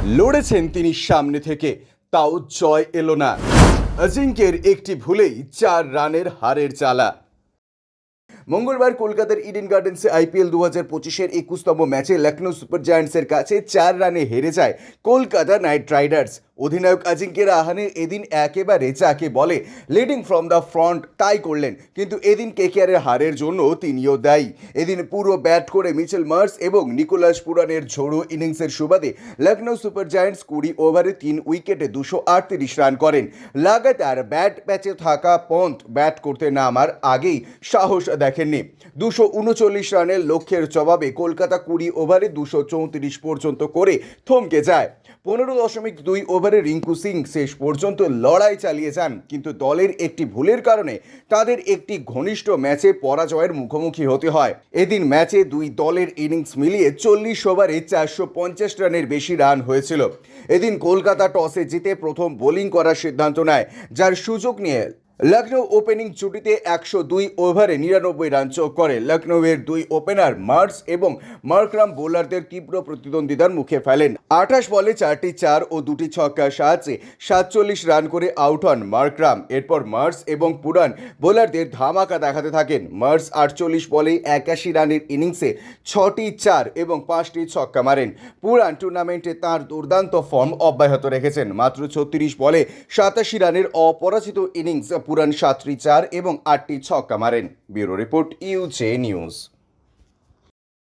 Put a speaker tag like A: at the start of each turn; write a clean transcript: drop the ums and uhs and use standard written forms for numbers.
A: লড়েছেন তিনি সামনে থেকে, তাও জয় এলো না। অজিঙ্কের একটি ভুলেই 4 রানের হারের জ্বালা। মঙ্গলবার কলকাতার ইডেন গার্ডেন্সে আইপিএল 2025-এর 21তম ম্যাচে লখনৌ সুপার জায়ান্টসের কাছে 4 রানে হেরে যায় কলকাতা নাইট রাইডার্স। অধিনায়ক অজিঙ্ক্য রাহানে এদিন একেবারে যাকে বলে লিডিং ফ্রম দ্য ফ্রন্ট তাই করলেন, কিন্তু এদিন কেকেআরের হারের জন্য তিনিও দায়ী। এদিন পুরো ব্যাট করে মিচেল মার্স এবং নিকোলাস পুরানের ঝোড়ো ইনিংসের সুবাদে লখনৌ সুপার জায়ান্টস 20 ওভারে 3 উইকেটে 238 রান করেন। লাগাতার ব্যাট প্যাচে থাকা পন্থ ব্যাট করতে নামার আগেই সাহস দেখেননি। 239 রানের লক্ষ্যের জবাবে কলকাতা 20 ওভারে 234 পর্যন্ত করে থমকে যায়। 15.2 ওভারে রিঙ্কু সিং শেষ পর্যন্ত লড়াই চালিয়ে যান, কিন্তু দলের একটি ভুলের কারণে তাদের একটি ঘনিষ্ঠ ম্যাচে পরাজয়ের মুখোমুখি হতে হয়। এদিন ম্যাচে দুই দলের ইনিংস মিলিয়ে 40 ওভারে 450 রানের বেশি রান হয়েছিল। এদিন কলকাতা টসে জিতে প্রথম বোলিং করার সিদ্ধান্ত নেয়, যার সুযোগ নিয়ে লখনৌ ওপেনিং জুটিতে 102 ওভারে 99 রান যোগ করে। লখনৌয়ের দুই ওপেনার মার্স এবং মার্করাম বোলারদের তীব্র প্রতিদ্বন্দ্বিতার মুখে ফেলেন। 28 বলে 4টি 4 ও 2টি ছক্কার সাহায্যে 47 রান করে আউট হন মার্করাম। এরপর মার্স এবং পুরান বোলারদের ধামাকা দেখাতে থাকেন। মার্স 48 বলে 81 রানের ইনিংসে 6টি 4 এবং 5টি ছক্কা মারেন। পুরান টুর্নামেন্টে তাঁর দুর্দান্ত ফর্ম অব্যাহত রেখেছেন। মাত্র 36 বলে 87 রানের অপরাজিত ইনিংস পুরান 7টি 4 এবং 8টি ছক্কা মারেন। ব্যুরো রিপোর্ট ইউজে নিউজ।